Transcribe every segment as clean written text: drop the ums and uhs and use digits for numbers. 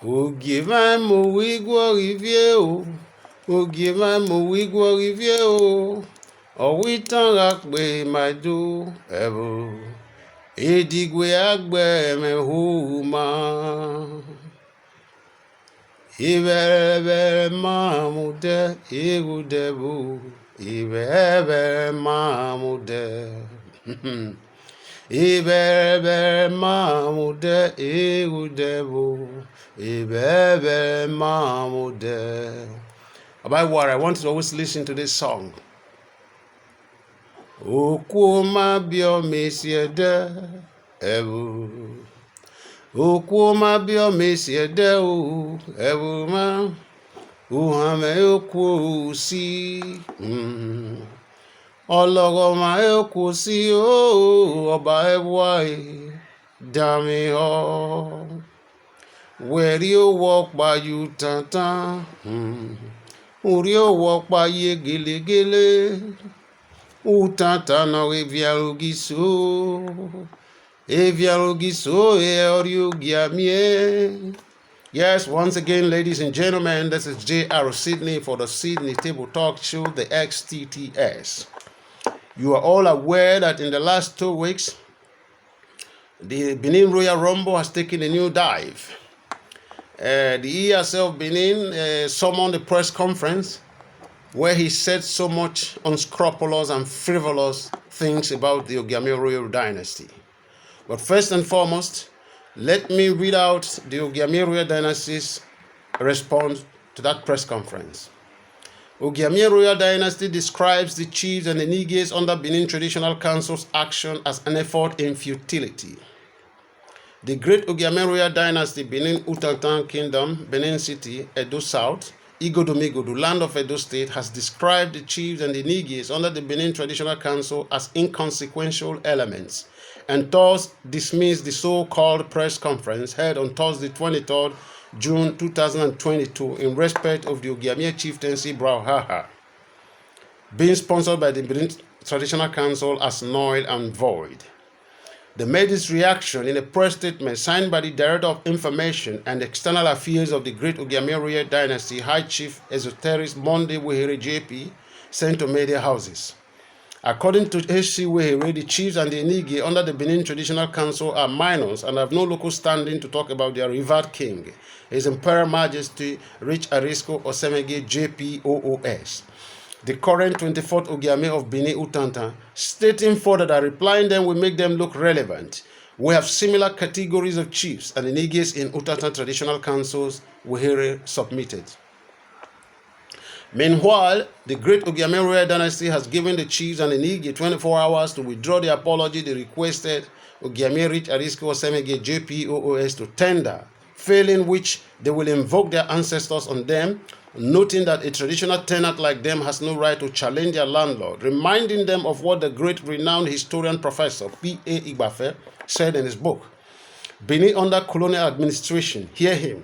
Ogiamien mo wigwo rivie Ogiamien mo wigwo rivie Owitan rakpe maido ebo Edigwe agbe me huma Ibere mamude Igudebo Ibere mamude Ibebe mamude Igudebo Ibebe mamude. About what I want to always listen to this song. Okuma bio mesiede ebu Okuma bio mesiede ebu ma Uhame oku si Ọlọ́rọ̀ máa ẹ kò sí ọba ẹwà dàmí ọ wẹ̀rí ó wọ́pa yù tàntàn orí ó wọ́pa yé gèlégélé tàntàn náà eviarogiso ọrí Ogiamien. Yes, once again, ladies and gentlemen, this is J.R. Sydney for the Sydney Table Talk Show, the Stts. You are all aware that in the last 2 weeks, the Benin Royal Rumble has taken a new dive. The ESL of Benin summoned a press conference where he said so much unscrupulous and frivolous things about the Ogiamien Royal Dynasty. But first and foremost, let me read out the Ogiamien Royal Dynasty's response to that press conference. Ogiamien Royal Dynasty describes the chiefs and the Niges under Benin Traditional Council's action as an effort in futility. The great Ogiamien Royal Dynasty, Benin Utantan Kingdom, Benin City, Edo South, Igodomigodo, land of Edo State, has described the chiefs and the Niges under the Benin Traditional Council as inconsequential elements, and thus dismissed the so-called press conference held on Thursday, 23rd June 2022 in respect of the Ogiamien chieftaincy Brawhaha, being sponsored by the Benin Traditional Council as null and void. They made this reaction in a press statement signed by the Director of Information and External Affairs of the Great Ogiamien Royal Dynasty, High Chief Esoterist Monday Wehere JP, sent to media houses. According to H.C. Wehere, the chiefs and the Enige under the Benin Traditional Council are minors and have no local standing to talk about their revered king, His Imperial Majesty Rich Arisco Osemege JPOOS, the current 24th Ogiamien of Benin Utantan, stating further that replying them will make them look relevant. We have similar categories of chiefs and Eniges in Utantan Traditional Councils, Wehere submitted. Meanwhile, the great Ogiamien Royal Dynasty has given the chiefs and the Enige 24 hours to withdraw the apology they requested Ogiamien Rich Arisco Osemege JPOOS to tender, failing which they will invoke their ancestors on them, noting that a traditional tenant like them has no right to challenge their landlord, reminding them of what the great renowned historian Professor P.A. Igbeh said in his book, Benin under colonial administration, hear him.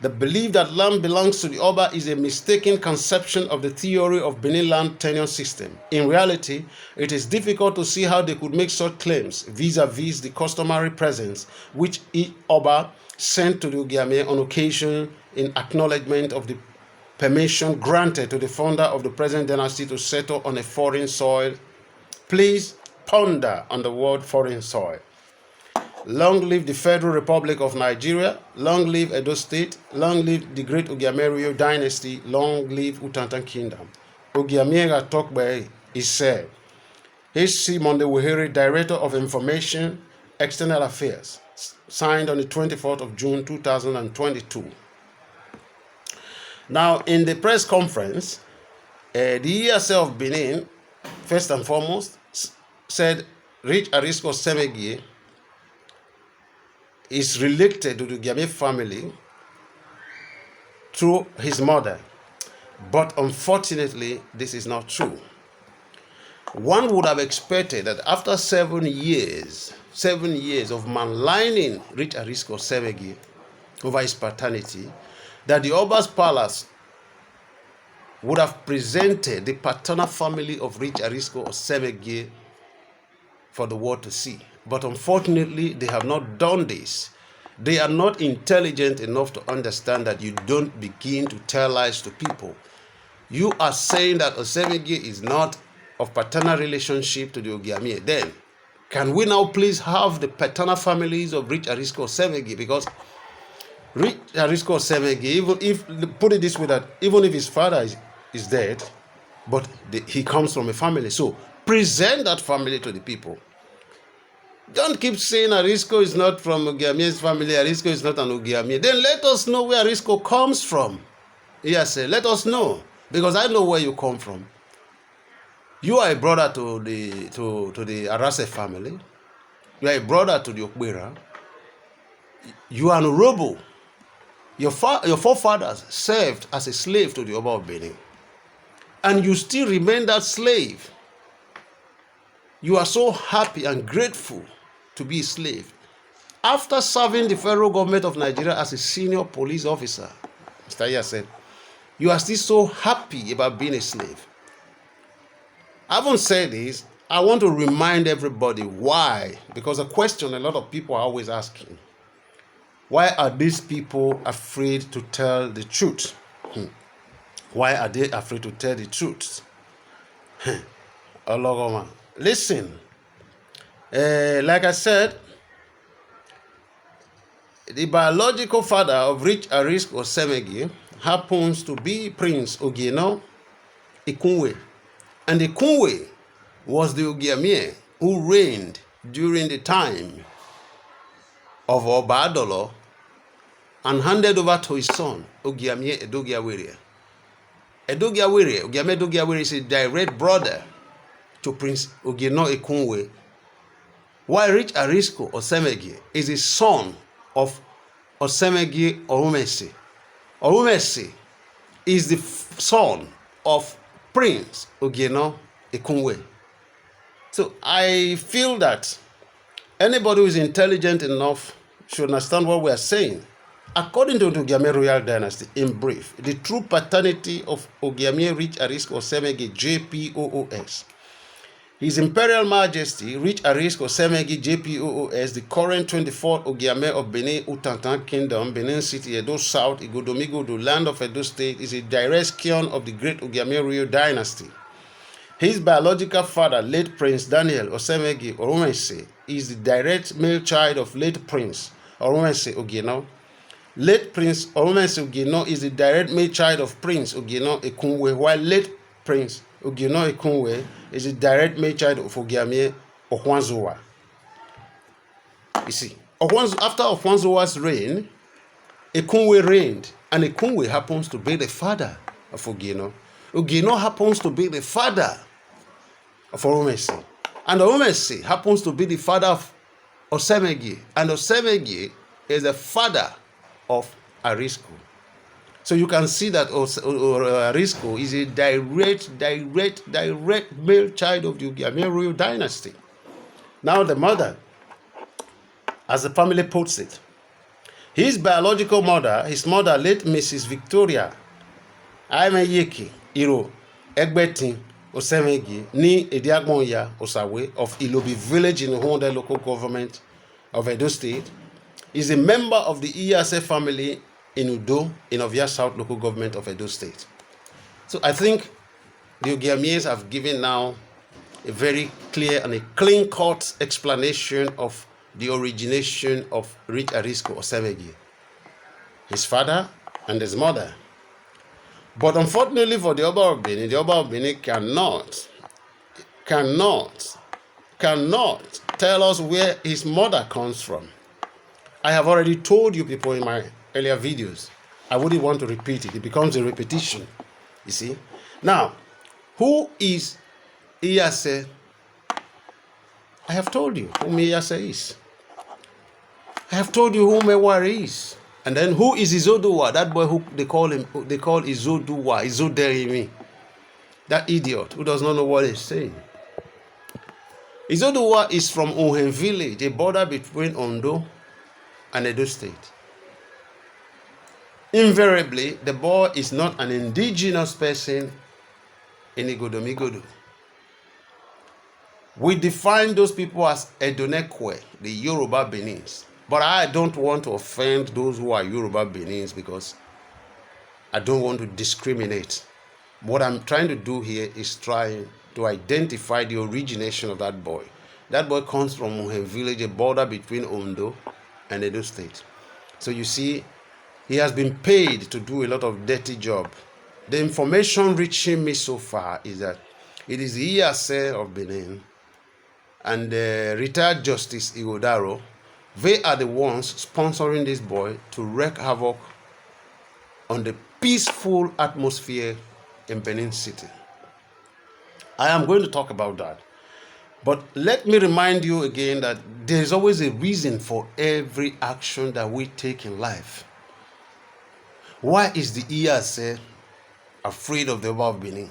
The belief that land belongs to the Oba is a mistaken conception of the theory of Benin land tenure system. In reality, it is difficult to see how they could make such claims vis-a-vis the customary presents which each Oba sent to the Ogiamien on occasion in acknowledgement of the permission granted to the founder of the present dynasty to settle on a foreign soil. Please ponder on the word foreign soil. Long live the Federal Republic of Nigeria, long live Edo State, long live the great Ogiamien Royal Dynasty, long live Utantan Kingdom. Ogiamien Atokbe is said. H.C. Monday Wehere, Director of Information, External Affairs, signed on the 24th of June 2022. Now, in the press conference, the ESL of Benin, first and foremost, said Rich Arisco Osemege is related to the Ogiamien family through his mother. But unfortunately, this is not true. One would have expected that after 7 years of maligning Rich Arisco Osemege over his paternity, that the Oba's palace would have presented the paternal family of Rich Arisco Osemege for the world to see. But unfortunately, they have not done this. They are not intelligent enough to understand that you don't begin to tell lies to people. You are saying that Osemegi is not of paternal relationship to the Ogiamien. Then, can we now please have the paternal families of Rich Arisco Osemegi? Because Rich Arisco Osemegi, even if, put it this way, that even if his father is dead, but he comes from a family. So, present that family to the people. Don't keep saying Arisco is not from Ogiamien's family, Arisco is not an Ogiamien. Then let us know where Arisco comes from. Yes, let us know. Because I know where you come from. You are a brother to the Arase family. You are a brother to the Okbera. You are an Urobo. Your forefathers served as a slave to the Oba of Benin. And you still remain that slave. You are so happy and grateful to be a slave. After serving the federal government of Nigeria as a senior police officer, Mr. Iya said, you are still so happy about being a slave. I haven't said this. I want to remind everybody why. Because a question a lot of people are always asking. Why are these people afraid to tell the truth? Why are they afraid to tell the truth? Listen. Like I said, the biological father of Rich Arisco Osemegi happens to be Prince Ogieno Ikunwe. And Ikunwe was the Ogiamien who reigned during the time of Obadolo and handed over to his son, Ogiamien Edogiawere. Ogiamien Edogiawere is a direct brother to Prince Ogieno Ikunwe, while Rich Arisco Osemegi is the son of Osemegi Orumesi. Orumesi is the son of Prince Ogieno Ikunwe. So I feel that anybody who is intelligent enough should understand what we are saying. According to the Ogiamien royal dynasty, in brief, the true paternity of Ogiamien Rich Arisco Osemegi JPOOS, His Imperial Majesty Rich Arisco Osemegi JPOOS, the current 24th Ogiamien of Benin Utantan Kingdom, Benin City, Edo South, Igodomigo, the land of Edo State, is a direct scion of the great Ogiamien royal dynasty. His biological father, late Prince Daniel Osemegi Orumesi, is the direct male child of late Prince Orumesi Ogieno. Late Prince Orumesi Ogieno is the direct male child of Prince Ogieno Ikunwe, while late Prince Ogieno Ikunwe is the direct male child of Ogiamien Ohwanzowa. You see, after Ohwanzowa's reign, Ikunwe reigned, and Ikunwe happens to be the father of Ogieno. Ogieno happens to be the father of Orumesi, and Orumesi happens to be the father of Osemegi, and Osemegi is the father of Arisco. So you can see that Arisco is a direct male child of the Ogiamien royal dynasty. Now the mother, as the family puts it, his biological mother, late Mrs. Victoria Aimeyeki Iro Egbetin Osemegi ni Ediagbonya Osawe of Ilobi village in the Honda local government of Edo State, is a member of the Iyase family in Udo in Ovia South local government of Edo State. So I think the Ogiamiens have given now a very clear and a clean-cut explanation of the origination of Rich Arisco Osemegi, his father and his mother. But unfortunately for the Oba of Benin cannot tell us where his mother comes from. I have already told you people in my earlier videos. I wouldn't want to repeat it. It becomes a repetition, you see. Now, who is Iyase? I have told you who Iyase is. I have told you who Mewari is. And then who is Izoduwa? That boy who they call Izoduwa, Izoderimi. That idiot who does not know what he's saying. Izoduwa is from Ohen village, a border between Ondo and Edo State. Invariably, the boy is not an indigenous person in Igodomigodo. We define those people as Edonekwe, the Yoruba Benins. But I don't want to offend those who are Yoruba Benins because I don't want to discriminate. What I'm trying to do here is trying to identify the origination of that boy. That boy comes from Muhem village, a border between Ondo and Edo State. So you see, he has been paid to do a lot of dirty job. The information reaching me so far is that it is the Iyase of Benin and retired Justice Igodaro. They are the ones sponsoring this boy to wreak havoc on the peaceful atmosphere in Benin City. I am going to talk about that. But let me remind you again that there is always a reason for every action that we take in life. Why is the Iyase afraid of the Oba of Benin?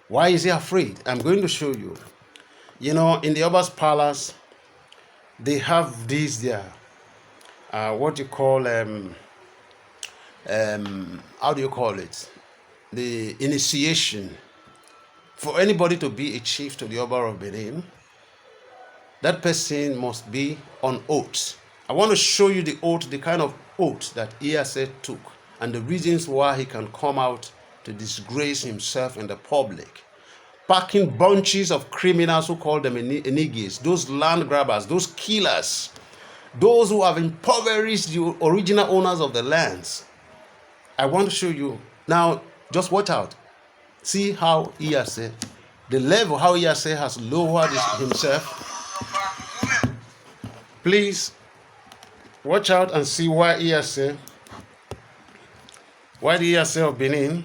Why is he afraid? I'm going to show you. You know, in the Oba's palace, they have these there, what you call, how do you call it? The initiation. For anybody to be a chief to the Oba of Benin, that person must be on oath. I want to show you the oath, the kind of oath that Iyase took, and the reasons why he can come out to disgrace himself in the public, packing bunches of criminals who call them enigis, those land grabbers, those killers, those who have impoverished the original owners of the lands. I want to show you. Now, just watch out. See how Iyase, the level how Iyase has lowered himself. Please watch out and see why the Iyase of Benin.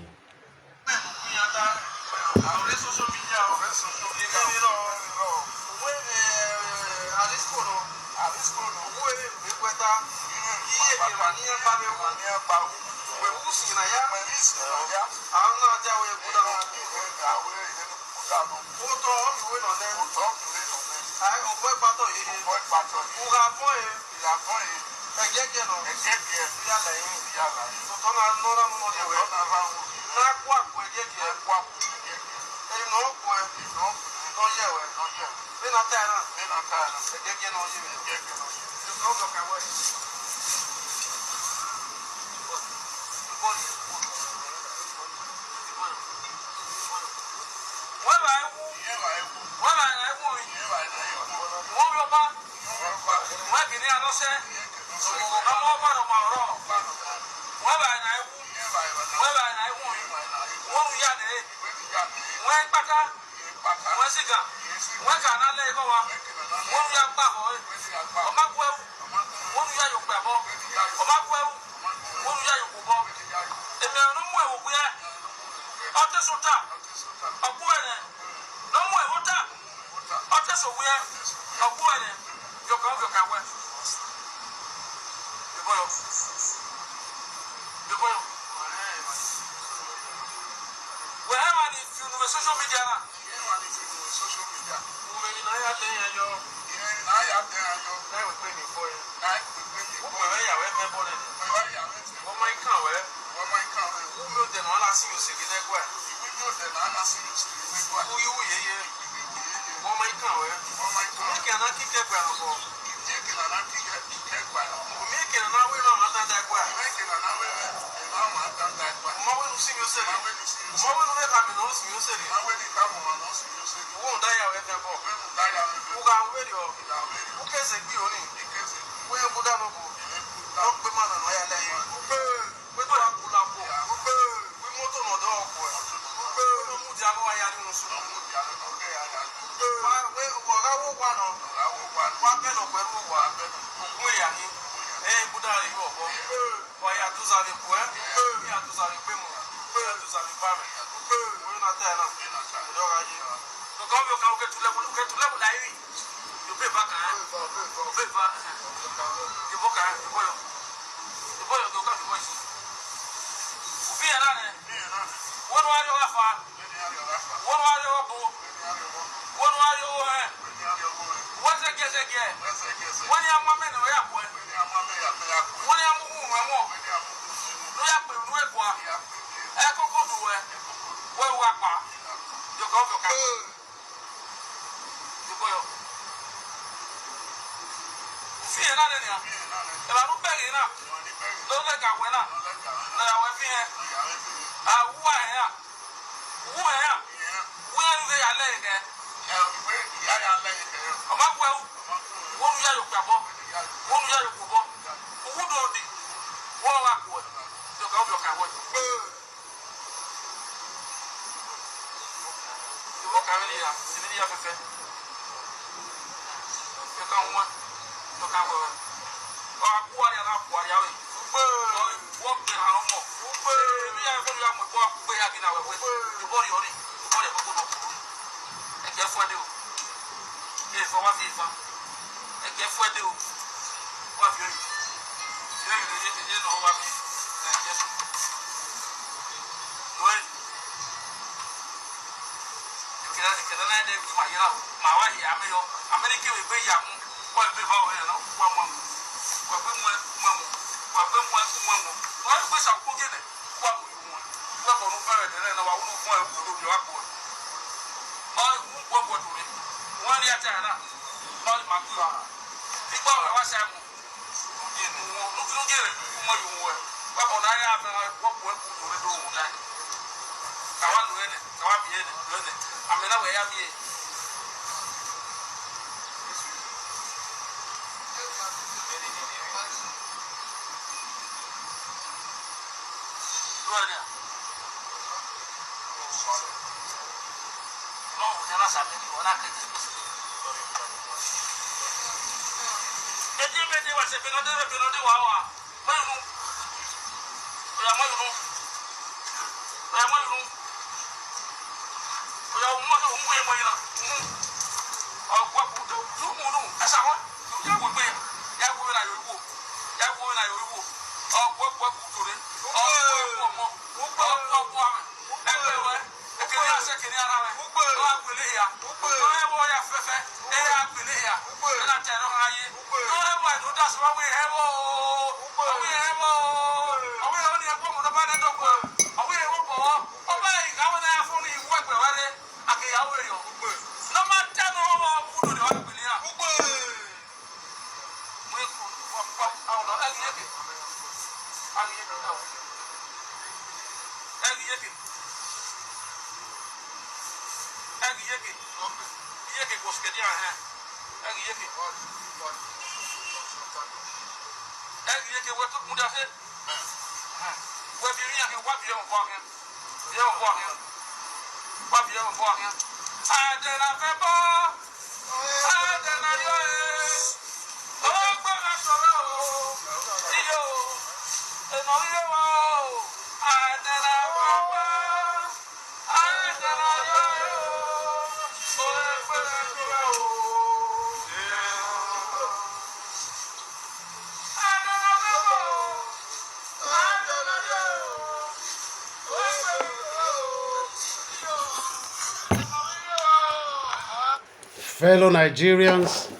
Fellow Nigerians,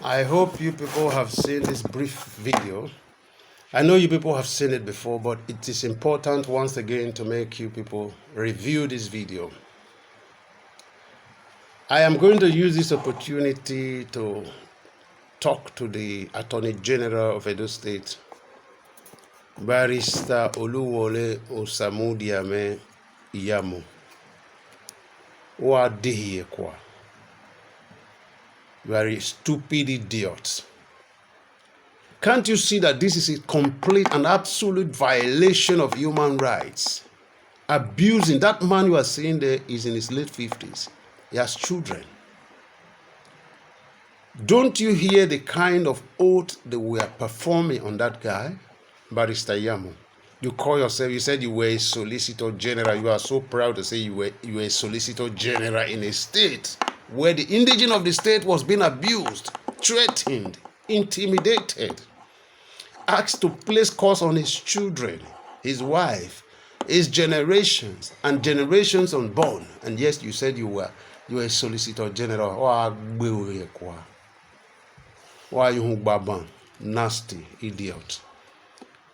I hope you people have seen this brief video. I know you people have seen it before, but it is important once again to make you people review this video. I am going to use this opportunity to talk to the Attorney General of Edo State, Barrister Oluwole Ogiamien Iyamu. What did he acquire? Very stupid idiots. Can't you see that this is a complete and absolute violation of human rights? Abusing. That man you are seeing there is in his late 50s. He has children. Don't you hear the kind of oath they were performing on that guy? Barrister Iyamu. You call yourself, you said you were a Solicitor General. You are so proud to say you were a Solicitor General in a state where the indigene of the state was being abused, threatened, intimidated, asked to place curse on his children, his wife, his generations, and generations unborn. And yes, you said you were a Solicitor General. Why you nasty idiot?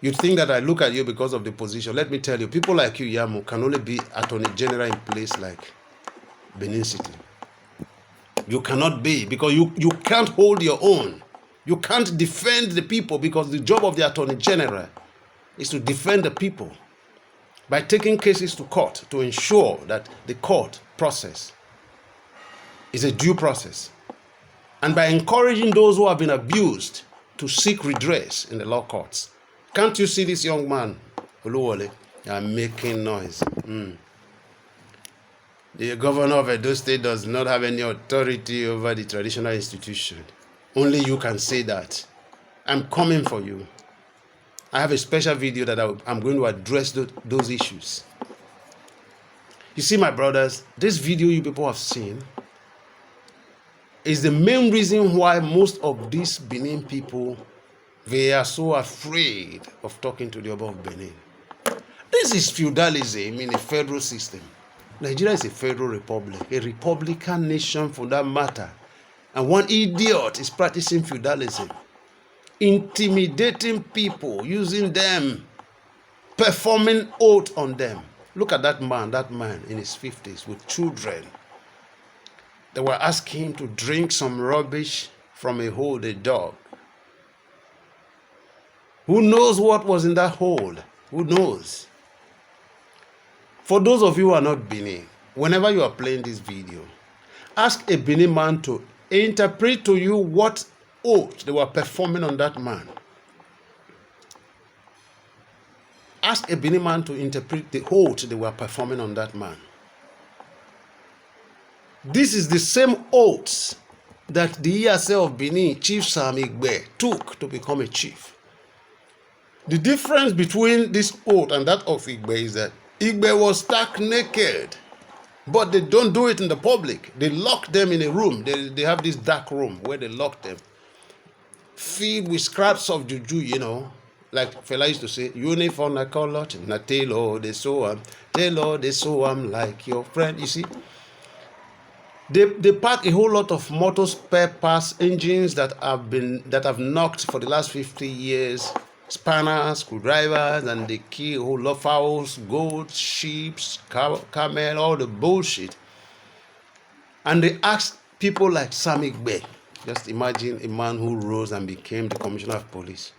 You think that I look at you because of the position. Let me tell you, people like you, Iyamu, can only be Attorney General in place like Benin City. You cannot be, because you can't hold your own. You can't defend the people because the job of the Attorney General is to defend the people by taking cases to court to ensure that the court process is a due process, and by encouraging those who have been abused to seek redress in the law courts. Can't you see this young man, Oluwole, making noise? The governor of Edo State does not have any authority over the traditional institution. Only you can say that. I'm coming for you. I have a special video that I'm going to address those issues. You see, my brothers, this video you people have seen is the main reason why most of these Benin people, they are so afraid of talking to the Oba of Benin. This is feudalism in a federal system. Nigeria is a federal republic, a republican nation for that matter. And one idiot is practicing feudalism, intimidating people, using them, performing oath on them. Look at that man in his 50s with children. They were asking him to drink some rubbish from a hole they dug. Who knows what was in that hole? Who knows? For those of you who are not Benin, whenever you are playing this video, ask a Benin man to interpret to you what oath they were performing on that man. Ask a Benin man to interpret the oath they were performing on that man. This is the same oath that the ESA of Benin, Chief Sam Igbeh, took to become a chief. The difference between this oath and that of Igbeh is that Igbeh was stark naked, but they don't do it in the public. They lock them in a room. They have this dark room where they lock them, filled with scraps of juju, you know, like fella used to say, uniform na colot, na tailor they sew am like your friend. You see, they pack a whole lot of motor spare parts, engines that have knocked for the last 50 years, spanners, screwdrivers, and they kill a whole lot of fowls, goats, sheep, camel, all the bullshit. And they ask people like Sam Igbeh, just imagine a man who rose and became the commissioner of police.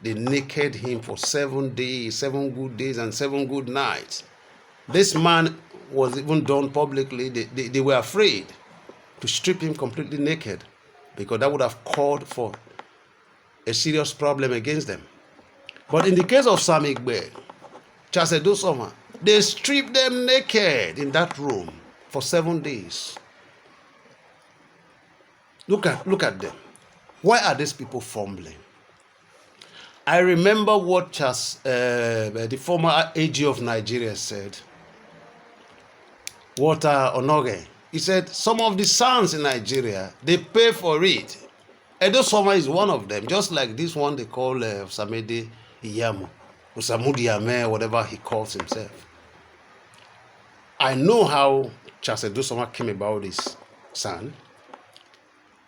They naked him for 7 days, 7 good days and 7 good nights. This man was even done publicly. They were afraid to strip him completely naked because that would have called for a serious problem against them. But in the case of Sam Igbeh, Charles Edosoma, they stripped them naked in that room for 7 days. Look at them. Why are these people fumbling? I remember what the former AG of Nigeria said. Walter Onoge. He said some of the sons in Nigeria, they pay for it. Edosoma is one of them, just like this one they call Samede Iyamu, Osamudi whatever he calls himself. I know how Charles Edosoma came about his son.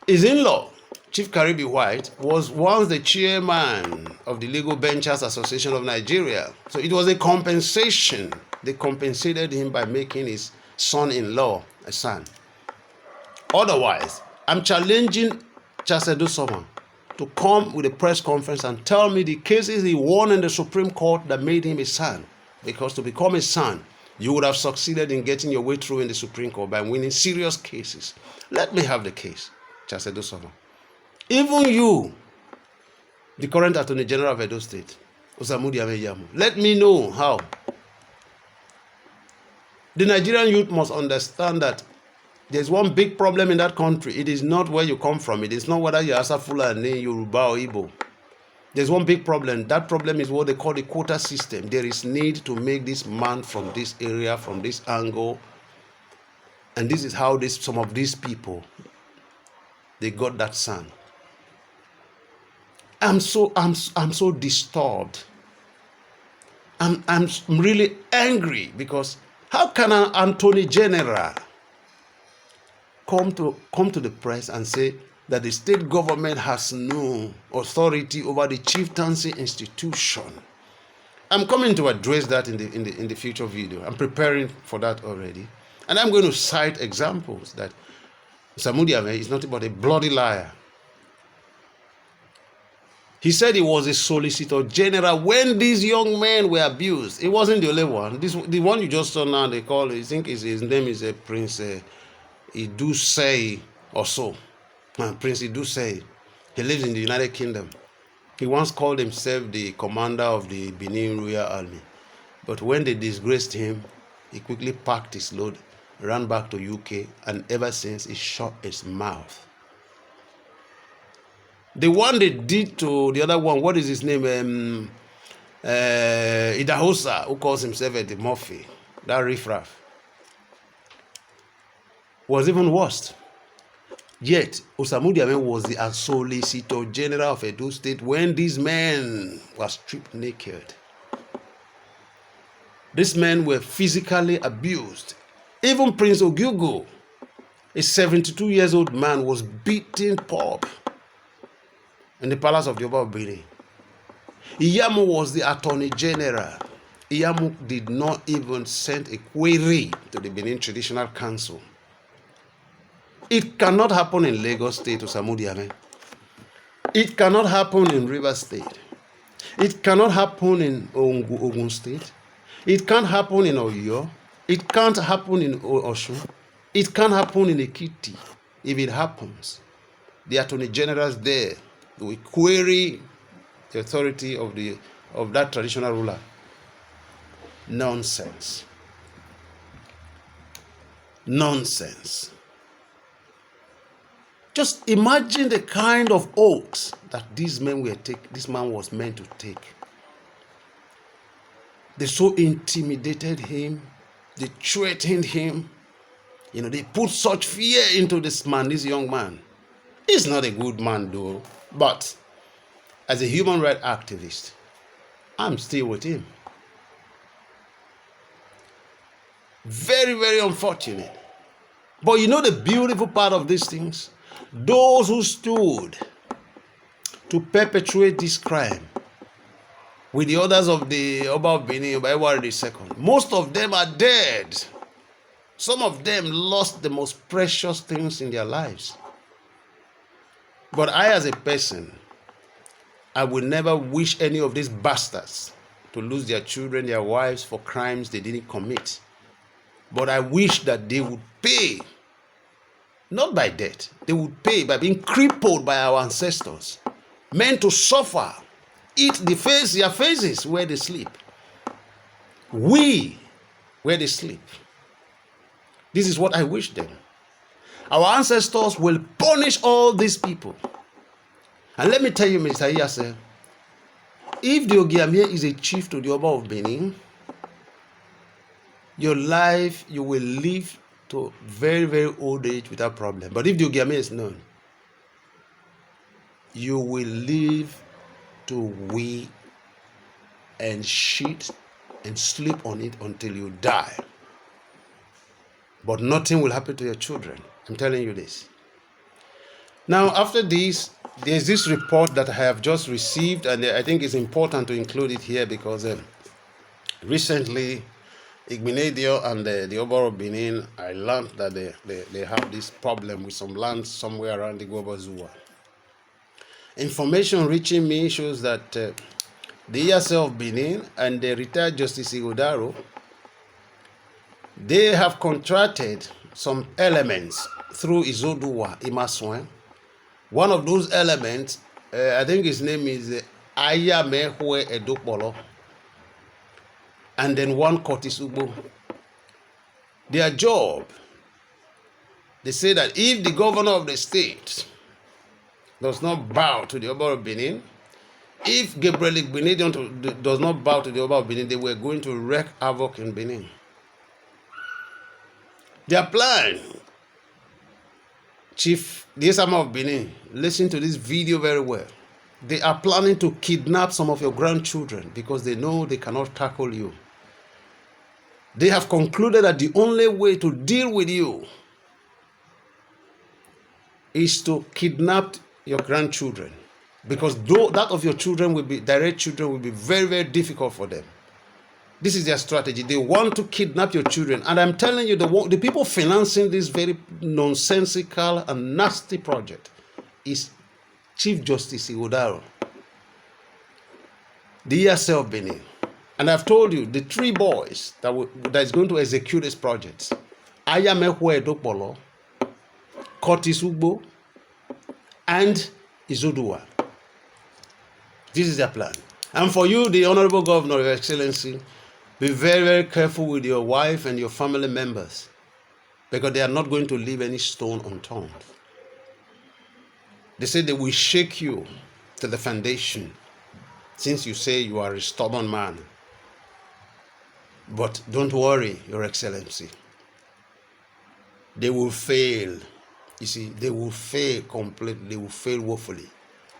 His in-law, Chief Karibi White, was once the chairman of the Legal Benchers Association of Nigeria. So it was a compensation. They compensated him by making his son-in-law a son. Otherwise, I'm challenging Charles Edosoma to come with a press conference and tell me the cases he won in the Supreme Court that made him a son. Because to become a son, you would have succeeded in getting your way through in the Supreme Court by winning serious cases. Let me have the case, Charles Edosoma. Even you, the current Attorney General of Edo State, Osamudi Ameyamu, let me know how. The Nigerian youth must understand that there's one big problem in that country. It is not where you come from. It is not whether you're Asa Fulani, Yoruba, or Igbo. There's one big problem. That problem is what they call the quota system. There is need to make this man from this area, from this angle. And this is how some of these people, they got that son. I'm so disturbed. I'm really angry because how can an Attorney General come to the press and say that the state government has no authority over the chieftaincy institution? I'm coming to address that in the future video. I'm preparing for that already, and I'm going to cite examples that Samudi Ame is nothing but a bloody liar. He said he was a solicitor general when these young men were abused. It wasn't the only one. The one you just saw now, they call, I think his name is Prince Idusei or so. Prince Idusei. He lives in the United Kingdom. He once called himself the commander of the Benin Royal Army. But when they disgraced him, he quickly packed his load, ran back to UK, and ever since he shut his mouth. The one they did to the other one, what is his name? Idahosa, who calls himself Eddie Murphy, that riffraff, was even worse. Yet, Ogiamien was the Solicitor General of Edo State when these men were stripped naked. These men were physically abused. Even Prince Ogiamien, a 72-year-old man, was beaten pulp in the palace of the Oba of Benin. Iyamu was the Attorney General. Iyamu did not even send a query to the Benin Traditional Council. It cannot happen in Lagos State, Ogiamien. It cannot happen in Rivers State. It cannot happen in Ogun State. It can't happen in Oyo. It can't happen in Osun. It can't happen in Ekiti. If it happens, the Attorney Generals there will query the authority of that traditional ruler. Nonsense. Nonsense. Just imagine the kind of oaths that this man was meant to take. They so intimidated him. They threatened him. They put such fear into this young man. He's not a good man though, but as a human rights activist, I'm still with him. Very, very unfortunate. But the beautiful part of these things? Those who stood to perpetrate this crime with the others of the Oba of Benin, Oba Ewari II, most of them are dead. Some of them lost the most precious things in their lives. But I, as a person, I will never wish any of these bastards to lose their children, their wives for crimes they didn't commit. But I wish that they would pay, not by death, they would pay by being crippled by our ancestors, meant to suffer, eat their faces where they sleep. Where they sleep. This is what I wish them. Our ancestors will punish all these people. And let me tell you, Mr. Iyase, if the Ogiamien is a chief to the Oba of Benin, your life, you will live to very, very old age without problem. But if the Ogiamien is known, you will live to weep and shit and sleep on it until you die. But nothing will happen to your children. I'm telling you this. Now, after this, there's this report that I have just received, and I think it's important to include it here because recently, Igbeh and the Oba of Benin, I learned that they have this problem with some land somewhere around the Igbeh Zua. Information reaching me shows that the Iyase of Benin and the retired Justice Igodaro, they have contracted some elements through Izoduwa Imaswen. One of those elements, I think his name is Ayamehwe Edopolo, and then one Curtis Ugbo. Their job, they say that if the governor of the state does not bow to the Oba of Benin, if Gabriel Igbeh does not bow to the Oba of Benin, they were going to wreak havoc in Benin. Their plan, Chief Diesama of Benin, listen to this video very well. They are planning to kidnap some of your grandchildren because they know they cannot tackle you. They have concluded that the only way to deal with you is to kidnap your grandchildren, because that of your children will be direct children will be very, very difficult for them. This is their strategy. They want to kidnap your children. And I'm telling you, the people financing this very nonsensical and nasty project is Chief Justice Igodaro. the ESL Benin. And I've told you, the three boys that is going to execute this project, Ayamehwe Edokpolo, Curtis Ugbo, and Izudua. This is their plan. And for you, the Honorable Governor, Your Excellency, be very, very careful with your wife and your family members, because they are not going to leave any stone unturned. They say they will shake you to the foundation, since you say you are a stubborn man. But don't worry, Your Excellency. They will fail. You see, they will fail completely. They will fail woefully.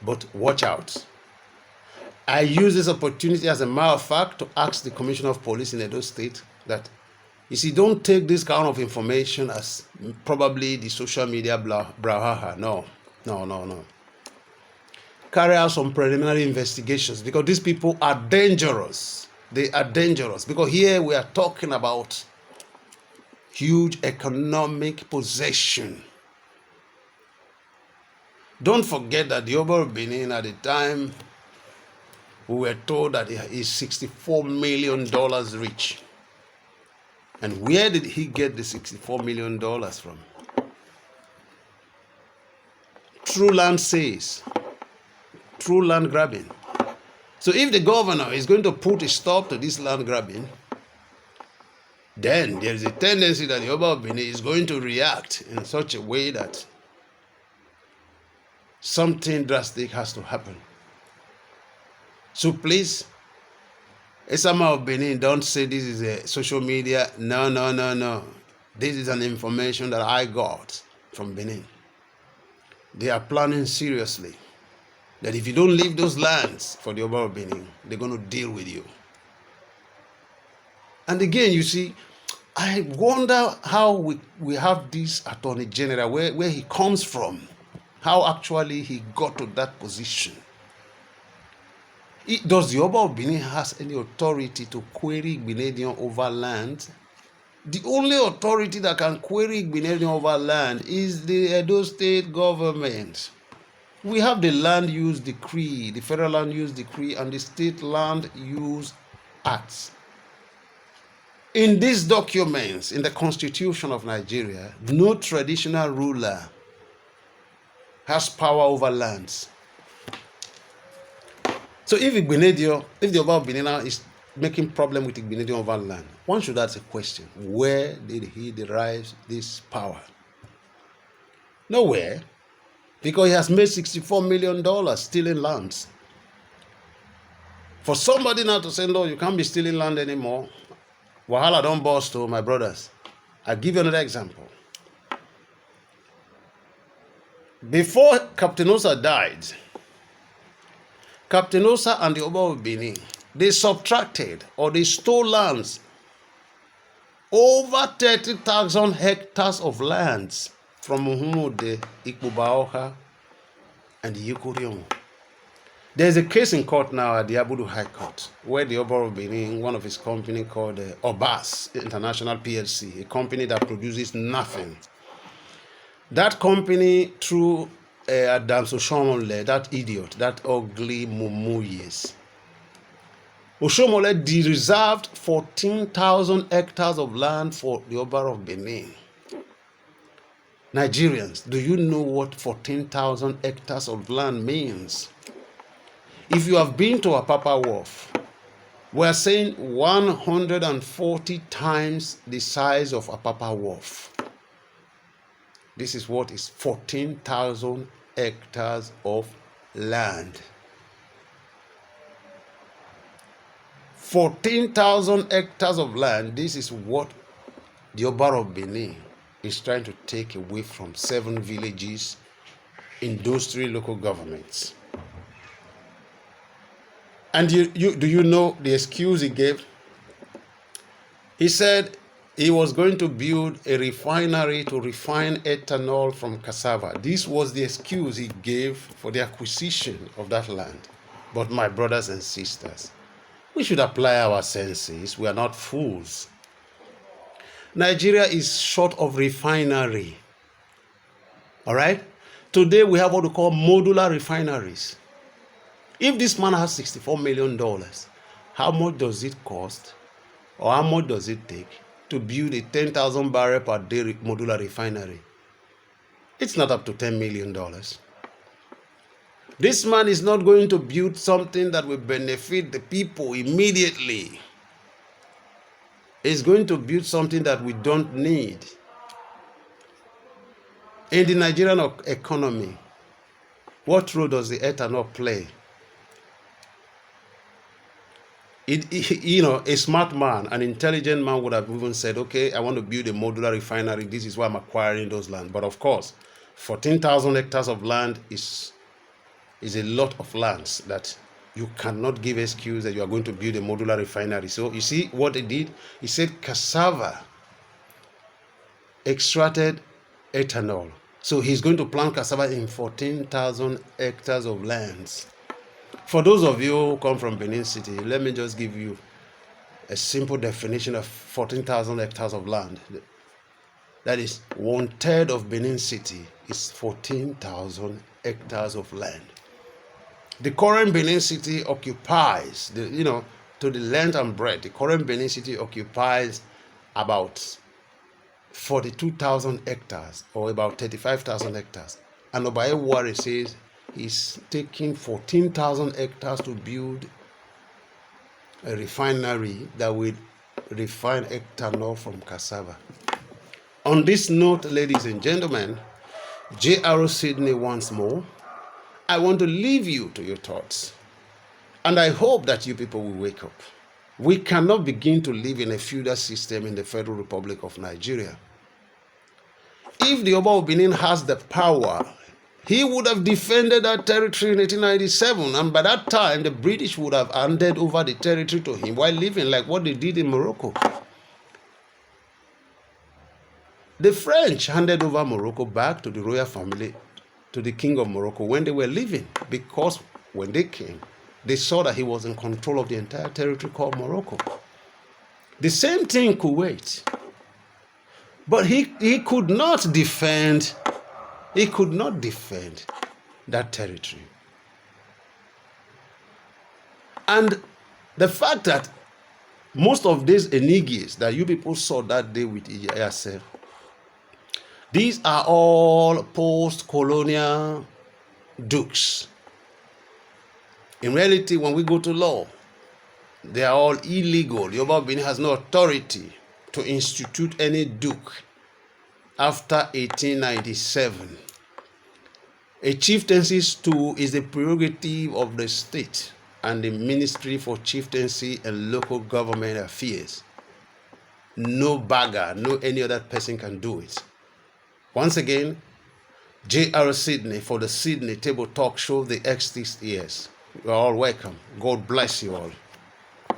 But watch out. I use this opportunity, as a matter of fact, to ask the Commissioner of Police in Edo State that, you see, don't take this kind of information as probably the social media brouhaha. No. Carry out some preliminary investigations, because these people are dangerous. They are dangerous, because here we are talking about huge economic possession. Don't forget that the Oba of Benin, at the time, we were told that he is $64 million rich. And where did he get the $64 million from? True land says, true land grabbing. So if the governor is going to put a stop to this land grabbing, then there is a tendency that the Oba of Benin is going to react in such a way that something drastic has to happen. So please, Esama of Benin, don't say this is a social media. No. This is an information that I got from Benin. They are planning seriously that if you don't leave those lands for the Oba of Benin, they're going to deal with you. And again, you see, I wonder how we have this Attorney General, where he comes from, how actually he got to that position. Does the Oba of Benin has any authority to query Igbeh over land? The only authority that can query Igbeh over land is the Edo State government. We have the Land Use Decree, the Federal Land Use Decree, and the State Land Use Acts. In these documents, in the Constitution of Nigeria, no traditional ruler has power over lands. So if the Oba of Benin is making problem with Igbeh over land, one should ask a question: where did he derive this power? Nowhere, because he has made $64 million stealing lands. For somebody now to say, no, you can't be stealing land anymore, wahala don't burst, my brothers. I'll give you another example. Before Captain Osa died, Captain Osa and the Oba of Benin, they subtracted or they stole lands, over 30,000 hectares of lands from Muhumude, Igbeh, and Yukurium. There's a case in court now at the Abudu High Court, where the Oba of Benin, one of his company called Obas International PLC, a company that produces nothing. That company, through Adams Oshomole, that idiot, that ugly Mumuyes, Oshomole reserved 14,000 hectares of land for the Oba of Benin. Nigerians, do you know what 14,000 hectares of land means? If you have been to Apapa Wharf, we are saying 140 times the size of Apapa Wharf. This is what is 14,000 hectares of land. 14,000 hectares of land, this is what the Oba of Benin is trying to take away from 7 villages in those 3 local governments. And do you know the excuse he gave? He said he was going to build a refinery to refine ethanol from cassava. This was the excuse he gave for the acquisition of that land. But my brothers and sisters, we should apply our senses. We are not fools. Nigeria is short of refinery. All right? Today we have what we call modular refineries. If this man has $64 million, how much does it cost, or how much does it take to build a 10,000 barrel per day modular refinery? It's not up to $10 million. This man is not going to build something that will benefit the people immediately. He's going to build something that we don't need. In the Nigerian economy, what role does the ethanol play? A smart man, an intelligent man would have even said, okay, I want to build a modular refinery. This is why I'm acquiring those land. But of course, 14,000 hectares of land is a lot of lands that you cannot give excuse that you are going to build a modular refinery. So you see what he did? He said cassava extracted ethanol. So he's going to plant cassava in 14,000 hectares of lands. For those of you who come from Benin City, let me just give you a simple definition of 14,000 hectares of land. That is 1/3 of Benin City is 14,000 hectares of land. The current Benin City occupies, to the length and breadth, the current Benin City occupies about 42,000 hectares or about 35,000 hectares. And Obaye Wari says he's taking 14,000 hectares to build a refinery that will refine ethanol from cassava. On this note, ladies and gentlemen, J.R. Sydney once more, I want to leave you to your thoughts. And I hope that you people will wake up. We cannot begin to live in a feudal system in the Federal Republic of Nigeria. If the Oba of Benin has the power, he would have defended that territory in 1897, and by that time, the British would have handed over the territory to him while living, like what they did in Morocco. The French handed over Morocco back to the royal family, to the king of Morocco when they were living, because when they came, they saw that he was in control of the entire territory called Morocco. The same thing Kuwait. But he could not defend that territory. And the fact that most of these enigmas that you people saw that day with Iyase, these are all post-colonial dukes. In reality, when we go to law, they are all illegal. Yoruba Benin has no authority to institute any duke after 1897. A chieftaincy too is the prerogative of the state and the Ministry for Chieftaincy and Local Government Affairs. No bagger, no any other person can do it. Once again, J.R. Sydney for the Sydney Table Talk Show, the Stts. You are all welcome. God bless you all.